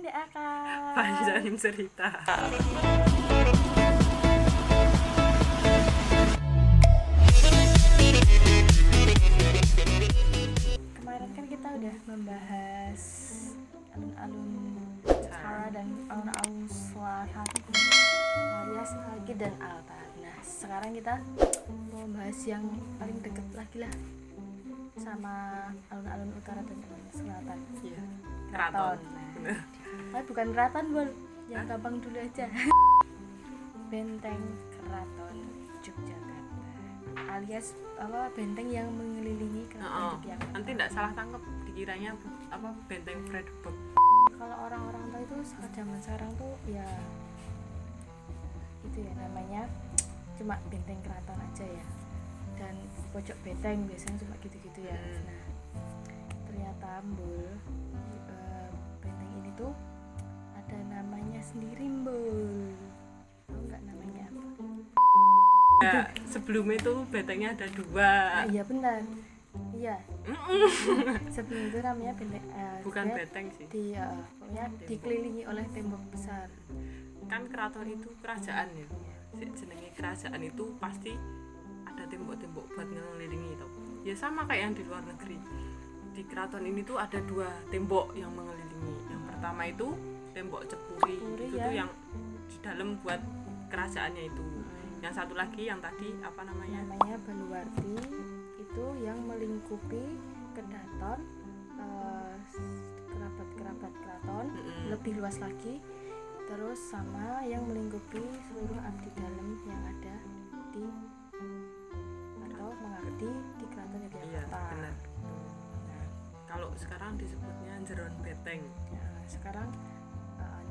Pendek akal. Panjang cerita. Kemarin kan kita udah membahas alun-alun Cara dan alun-alun Selatan alias Halki dan Altar. Nah sekarang kita mau bahas yang paling deket lagi lah sama alun-alun Utara dan alun Selatan. Iya. Keraton. Bener. Nah, bukan keraton Bol, yang gampang dulu aja. Benteng Keraton Yogyakarta alias apa benteng yang mengelilingi keraton Yogyakarta. Nanti tidak salah tangkap dikiranya apa benteng Frederick. Kalau orang-orang tahu itu saat zaman sekarang tuh ya itu ya namanya cuma benteng keraton aja ya, dan pojok benteng biasanya cuma gitu-gitu ya. Nah ternyata Mbul benteng ini tuh ada namanya sendiri Mbul. Tahu nggak namanya apa? Ya, sebelumnya itu bentengnya ada dua. Iya benar. Iya. Sebelum itu namanya benteng. Bukan benteng sih. Pokoknya dikelilingi oleh tembok besar. Kan keraton itu kerajaan ya. Jenenge kerajaan itu pasti ada tembok-tembok buat ngelilingi itu. Ya sama kayak yang di luar negeri. Di keraton ini tuh ada dua tembok yang mengelilingi. Yang pertama itu tembok Cepuri itu ya. Tuh yang di dalam buat kerajaannya itu. Yang satu lagi yang tadi apa namanya? Namanya Baluwarti, itu yang melingkupi kedaton kerabat-kerabat keraton lebih luas lagi. Terus sama yang melingkupi seluruh abdi dalam yang ada di atau mengabdi di keraton Yogyakarta. Iya, benar. Nah, kalau sekarang disebutnya Jeron Beteng. Nah, sekarang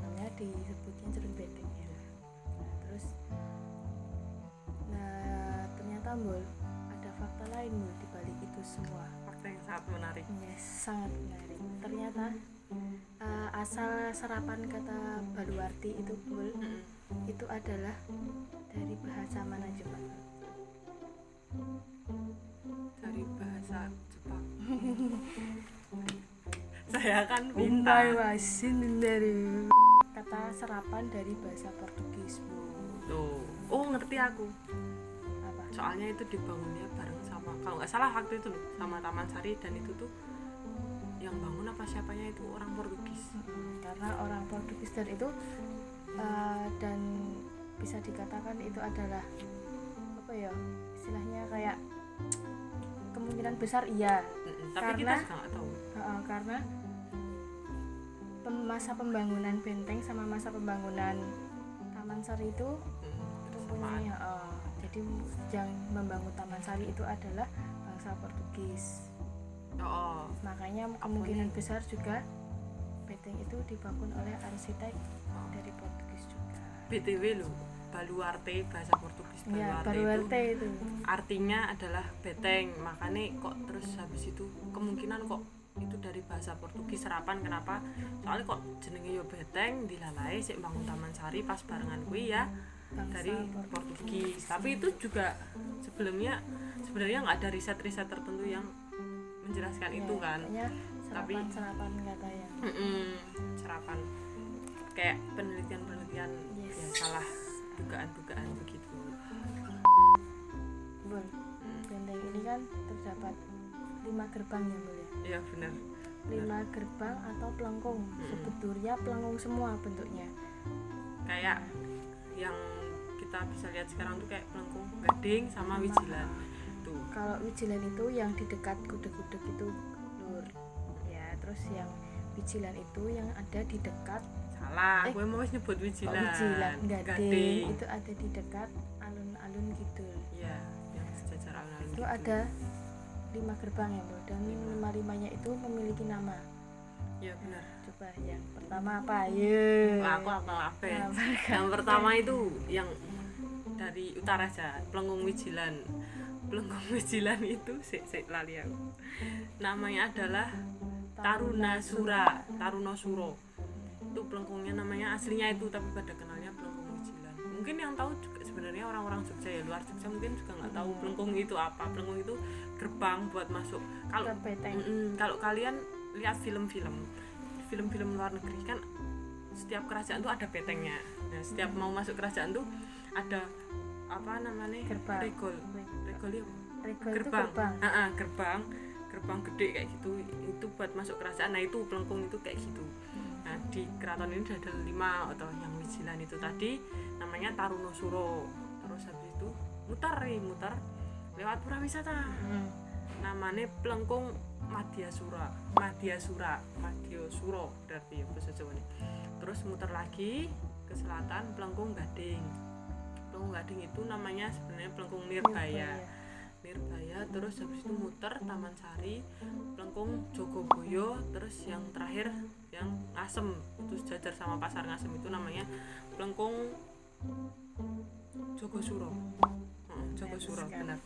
namanya disebutnya Jeron Beteng ya. Nah, terus ternyata Mbul ada fakta lain Mbul di balik itu semua. Fakta yang sangat menarik. Yes, sangat menarik. Ternyata asal serapan kata Baluwarti itu Mbul itu adalah dari bahasa mana coba? Dari bahasa Jepang. Saya kan pintar. Kata serapan dari bahasa Portugis Tuh. Oh ngerti aku. Apa? Soalnya itu dibangunnya bareng sama, kalau nggak salah waktu itu loh, sama Taman Sari, dan itu tuh yang bangun apa siapanya itu orang Portugis. Karena orang Portugis dan itu dan bisa dikatakan itu adalah apa ya istilahnya kayak kemungkinan besar iya. Tapi karena, kita juga nggak tahu. Karena masa pembangunan benteng sama masa pembangunan Taman Sari itu mempunyai jadi yang membangun Taman Sari itu adalah bangsa Portugis. Makanya kemungkinan besar juga benteng itu dibangun oleh arsitek dari Portugis juga. BTW loh, Baluarte bahasa Portugis. Ya, Baluarte itu artinya adalah benteng. Makanya kok terus habis itu kemungkinan kok itu dari bahasa Portugis serapan. Kenapa? Soalnya kok jenenge yo benteng dilalai sik bangun Taman Sari pas barengan kuwi ya dari Portugis. Tapi itu juga sebenarnya nggak ada riset tertentu yang menjelaskan itu kan. Tapi serapan katanya. Serapan kayak penelitian ya salah dugaan begitu. Bun, benteng ini kan terdapat 5 gerbang ya Bun ya? Iya benar. 5 gerbang atau pelengkung. Sebetulnya pelengkung semua bentuknya. Kayak yang kita bisa lihat sekarang tuh kayak pelengkung Gading sama Wijilan. Tuh. Kalau Wijilan itu yang di dekat gudeg-gudeg itu Lur. Ya, terus yang Wijilan itu yang ada di dekat gue mau nyebut Wijilan. Wijilan Gading itu ada di dekat alun-alun Kidul. Iya, yang sejajar alun-alun. Itu ada 5 gerbang ya, Bro. Dan 5-5-nya itu memiliki nama. Iya benar. Coba yang pertama apa? Aku apa ya? Yang pertama itu yang dari utara aja, Pelengkung Wijilan. Pelengkung Wijilan itu sik lali aku. Namanya adalah Tarunasuro. Itu pelengkungnya namanya aslinya itu, tapi pada kenalnya pelengkung Wijilan. Mungkin yang tahu juga sebenarnya orang-orang Jogja ya, luar Jogja mungkin juga nggak tahu pelengkung itu apa. Pelengkung itu gerbang buat masuk. Kalau kalian lihat film-film film-film luar negeri kan setiap kerajaan tuh ada betengnya. Nah setiap mau masuk kerajaan tuh ada apa namanya Gerbang. regol ya Regol itu gerbang gerbang. gerbang gede kayak gitu, itu buat masuk kerajaan. Nah itu pelengkung itu kayak gitu. Nah di keraton ini ada 5 atau yang wijilan itu tadi namanya Tarunosuro. Terus habis itu muter lewat pura wisata namanya pelengkung Madyasura berarti ya bahasa Jawa nih. Terus muter lagi ke selatan pelengkung Gading itu namanya sebenarnya pelengkung Nirbaya. Terus habis itu muter Taman Sari, pelengkung Jogoboyo, terus yang terakhir yang Ngasem itu sejajar sama pasar Ngasem itu namanya pelengkung Jogosuro. Jogosuro benar.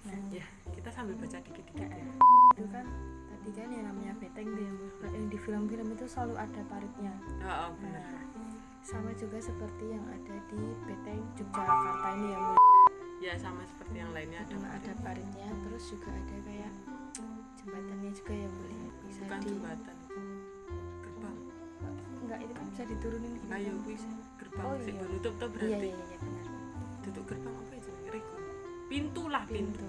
Nah, Ya kita sambil baca dikit-dikit ya. itu kan tadi kan yang namanya beteng tuh yang di film-film itu selalu ada paritnya. Benar. Nah, sama juga seperti yang ada di beteng Yogyakarta ini ya Bu. Ya sama seperti yang lainnya Ada paritnya, terus juga ada kayak jembatannya juga ya Bu. Bisa bukan jembatan, gerbang. Enggak, itu kan bisa diturunin gitu. Ayo wis gerbang Oh, sik iya. menutup tuh Iya berarti. iya benar. Tutup gerbang apa itu? Pintu Pintu.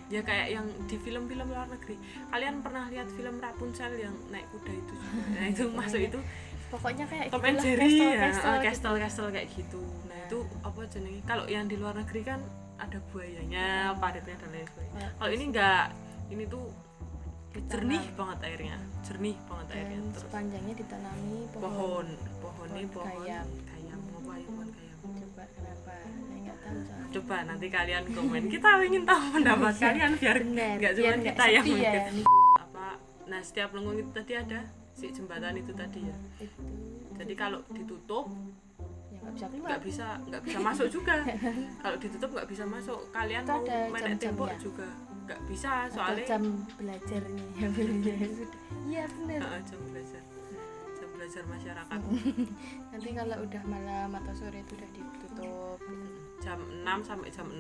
Ya kayak yang di film-film luar negeri. Kalian pernah lihat film Rapunzel yang naik kuda itu juga? Nah itu masuk itu Pokoknya kayak Tom and gitulah, Jerry ya, castle castle kayak gitu. Nah itu apa jenenge? Kalau yang di luar negeri kan ada buayanya, paritnya dan lain sebagainya. Kalau ini enggak, ini tuh jernih banget airnya. Dan Terus sepanjangnya ditanami pohon gayam. apa ya pohon gayam. Coba kenapa? Saya nggak tahu soalnya. Coba nanti kalian komen. Kita ingin tahu pendapat kalian biar Benar, enggak biar cuma nggak kita yang sepi ya. mungkin. Apa nah setiap lengkung itu tadi ada si jembatan itu tadi ya. Itu Jadi kalau ditutup ya nggak bisa keluar. nggak bisa masuk juga. Kalau ditutup nggak bisa masuk. Kalian Itu mau ada main jam-jamnya. tembok juga nggak bisa Ada soalnya jam belajarnya ya Bu. Iya benar. jam belajar masyarakat Nanti kalau udah malam atau sore itu udah ditutup. jam 6 sampai jam 6,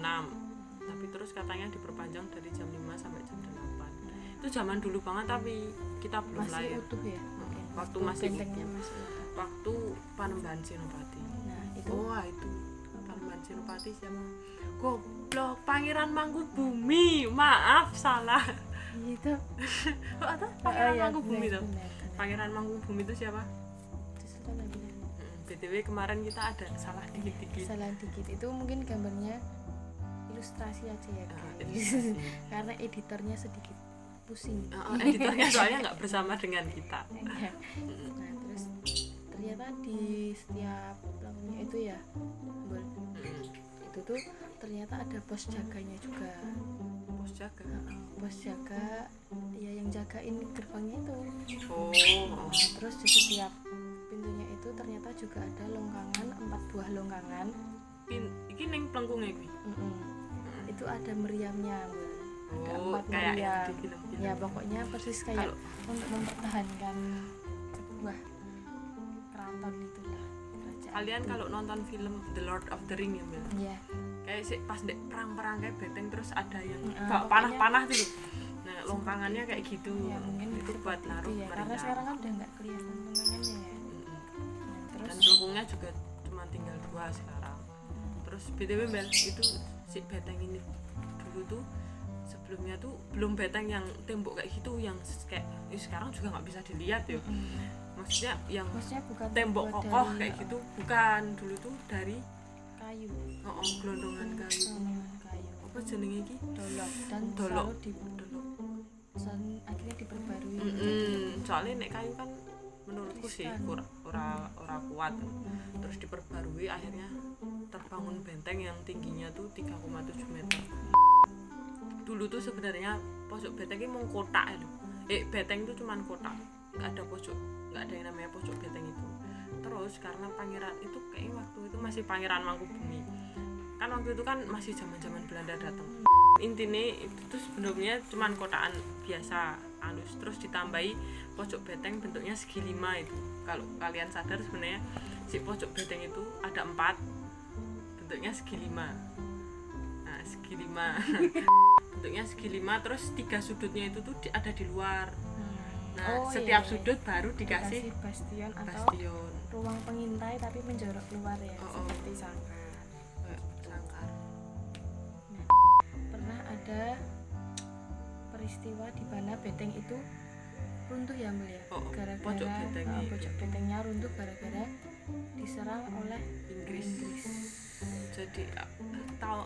tapi terus katanya diperpanjang dari jam 5 sampai jam 8. Itu zaman dulu banget tapi kita belum Masih lahir. utuh ya. Mungkin. Waktu masih bentengnya utuh. masih utuh. Waktu Panembahan Senopati. Nah itu Wah itu Panembahan Senopati siapa? Goblok Pangeran Mangkubumi. Maaf salah. itu. Apa? Pangeran iya, Mangkubumi tuh. benar. Pangeran Mangkubumi itu siapa? Itu Sultan Agung. BTW kemarin kita ada salah dikit-dikit. Salah dikit itu mungkin gambarnya ilustrasi aja ya guys. Ilustrasi. Karena editornya sedikit pusing. Editornya soalnya nggak bersama dengan kita. Iya. Nah terus ternyata di setiap pelangnya itu ya Bol, itu tuh ternyata ada pos jaganya juga. Pos jaga. Pos jaga ya yang jagain gerbangnya itu. Oh. Nah, terus di setiap pintunya itu ternyata juga ada longgangan, 4 buah longgangan. Iki ning pelengkungnya kuwi. Itu ada meriamnya Bol. Ada Oh, 4 kayak yang meriam. di film-film. Ya pokoknya persis kayak untuk mempertahankan sebuah keraton itulah kerajaan. Kalian kalau nonton film The Lord of the Ring ya, Mel. Iya. Kayak sih pas dek perang-perang kayak beteng terus ada yang Pokoknya- panah-panah dulu. Nah, longkangannya kayak gitu. Ya mungkin itu buat seperti naruh itu ya. Karena meriam. sekarang kan udah nggak kelihatan longgangannya ya. Nah, Dan terus pelengkungnya juga cuma tinggal 2 sekarang. Terus BTW Mel, itu si beteng ini dulu tuh sebelumnya tuh belum beteng yang tembok kayak gitu yang kayak sekarang juga nggak bisa dilihat ya. Maksudnya yang maksudnya bukan tembok terbuat kokoh dari kayak gitu bukan, dulu tuh dari kayu. gelondongan kayu. Kayu. Apa jenenge iki? Dolok dan Dolok. selalu akhirnya diperbarui. Soalnya nek kayu kan menurutku sih ora kuat. Terus diperbarui akhirnya terbangun benteng yang tingginya tuh 3,7 meter. Dulu tuh sebenarnya pojok benteng ini mau kotak itu. Benteng itu cuman kotak, nggak ada pojok, nggak ada yang namanya pojok benteng itu. Terus karena pangeran itu kayaknya waktu itu masih Pangeran Mangkubumi. Kan waktu itu kan masih zaman-zaman Belanda datang. Intinya itu tuh sebenarnya cuman kotaan biasa, halus, terus ditambahi pojok benteng bentuknya segi 5 itu. Kalau kalian sadar sebenarnya si pojok benteng itu ada 4, bentuknya segi 5. Nah, segi 5. Bentuknya segi 5 terus 3 sudutnya itu tuh ada di luar. Nah, Oh, setiap iya. sudut baru dikasih bastion atau bastion. ruang pengintai tapi menjorok keluar ya, Oh, oh. seperti sangkar. Kayak sangkar. Pernah ada peristiwa di mana benteng itu runtuh ya Mbak ya, Oh, oh. gara-gara Pojok bentengnya itu. pojok bentengnya runtuh gara-gara diserang oleh Inggris. Inggris. Jadi tahu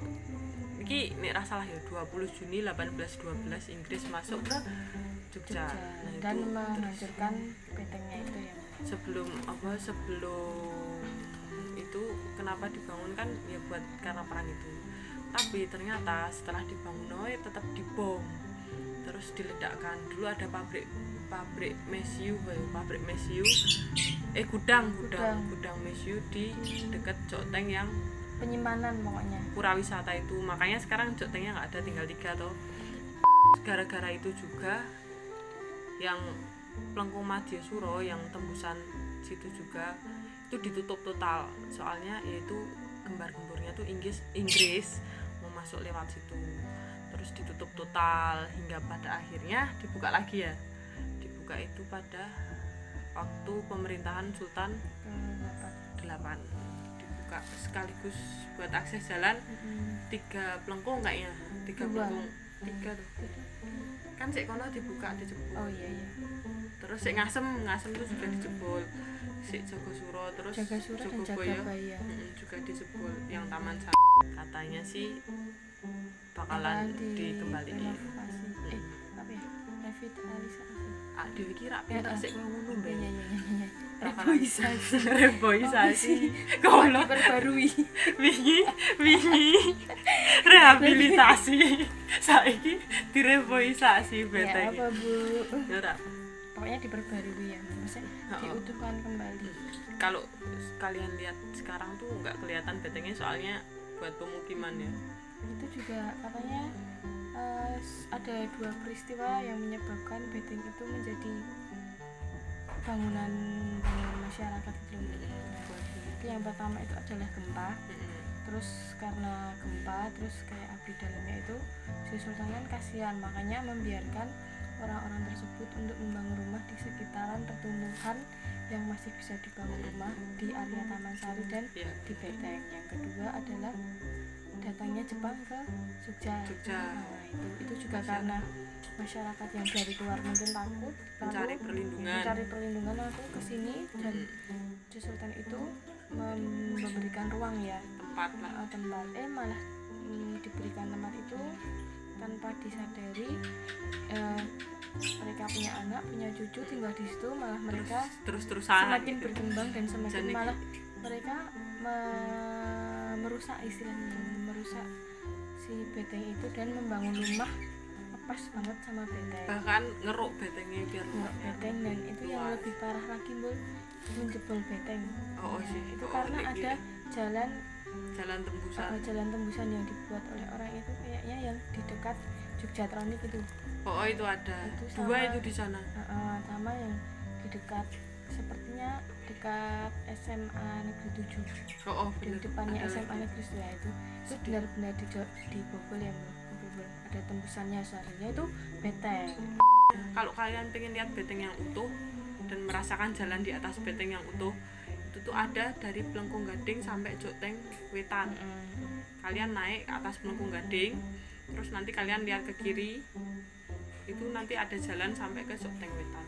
iki nek ra salah ya 20 Juni 1812 Inggris masuk ke Jogja. Nah, Dan itu menghancurkan bentengnya itu ya. sebelum itu kenapa dibangun kan ya buat karena perang itu. Tapi ternyata setelah dibangun tetap dibom. Terus diledakkan. Dulu ada pabrik mesiu gudang mesiu di dekat Joteng yang Penyimpanan pokoknya. pura wisata itu. Makanya sekarang Jotengnya nggak ada, tinggal 3 toh. Gara-gara itu juga yang Plengkung Madiosuro yang tembusan situ juga itu ditutup total, soalnya yaitu gembar-gembornya tuh Inggris mau masuk lewat situ, terus ditutup total hingga pada akhirnya dibuka lagi ya. Dibuka itu pada waktu pemerintahan Sultan Ke-8. 8 dibuka sekaligus buat akses jalan 3 pelengkung kayaknya 3 Dua. pelengkung 3 tuh kan sik kono dibuka dijebol. Oh iya. Terus sik ngasem tuh juga dijebol, sik Jagosuro terus Jagasura dan Jogoboyo Jagabaya. juga dijebol. Yang Taman katanya sih bakalan dikembaliin. Renovasi. Apa ya? Revitalisasi. Dewi kira pinter sik ngono mbak. Iya. Reboisasi. Reboisasi. Goblok. Diperbarui. Wingi rehabilitasi. Saiki direboisasi Ya benteng. apa Bu? Ya ora. Pokoknya diperbarui ya, maksudnya diutuhkan kembali. Kalau kalian lihat sekarang tuh nggak kelihatan bentengnya soalnya buat pemukiman ya. Itu juga katanya ada 2 peristiwa yang menyebabkan benteng itu menjadi bangunan masyarakat itu. Itu yang pertama itu adalah gempa. Terus karena gempa terus kayak abdi dalamnya itu si Sultan kan kasihan, makanya membiarkan orang-orang tersebut untuk membangun rumah di sekitaran pertumbuhan yang masih bisa dibangun rumah di area Taman Sari dan di Beteng. Yang kedua adalah datangnya Jepang ke Jogja. Nah, itu juga karena masyarakat yang dari luar mungkin takut mencari perlindungan langsung ke sini dan Sultan itu memberikan ruang ya, tempat malah diberikan tempat itu tanpa disadari mereka punya anak, punya cucu tinggal di situ, malah mereka terus-terusan semakin berkembang dan semakin malah mereka merusak si beteng itu dan membangun rumah pas banget sama beteng, bahkan ngeruk betengnya biar beteng. Dan itu yang lebih parah lagi Bul, menjebol beteng. Itu karena ada jalan tembusan yang dibuat oleh orang itu kayaknya yang di dekat Jogjatronic itu. Itu ada itu sama, 2 itu di sana. Sama yang di dekat, sepertinya dekat SMA Negeri 7. Di depannya SMA Negeri 7 ya, itu benar-benar dibobol ya, ada tembusannya, seharusnya itu beteng. Kalau kalian pengen lihat beteng yang utuh dan merasakan jalan di atas beteng yang utuh, itu tuh ada dari Plengkung Gading sampai Joteng Wetan. Kalian naik ke atas Plengkung Gading, terus nanti kalian lihat ke kiri, itu nanti ada jalan sampai ke Joteng Wetan.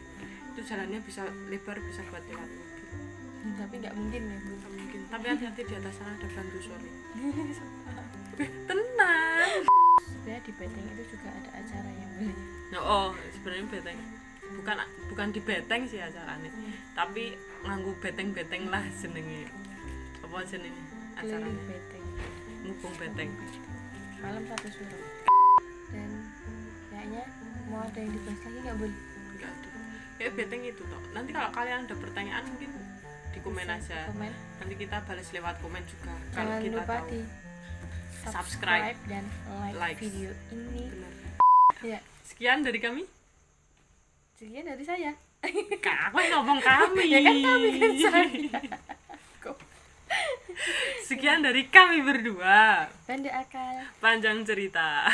Itu jalannya bisa lebar, bisa buat lewat mobil. Tapi nggak mungkin ya Bu. Nggak mungkin. Tapi hati-hati di atas sana ada bantu sore. Tenang. Sebenarnya di beteng itu juga ada acara yang beli. Sebenarnya beteng bukan di beteng sih acaranya, tapi nganggu beteng-beteng lah jenenge. Apa jenenge acaranya? Beteng. Mubung beteng. Malam 1 Suro. Dan kayaknya mau ada yang dibahas lagi nggak boleh? Nggak ada. Kayak beteng itu toh. Nanti kalau kalian ada pertanyaan mungkin di komen aja. Nanti kita balas lewat komen juga. Kalau kita lupa tahu. Di subscribe dan like video ini. Benar. Ya. Sekian dari kami. Sekian dari saya. Kamu ngomong kami. Ya kan kami kan saya. Sekian dari kami berdua. Pendek akal. Panjang cerita.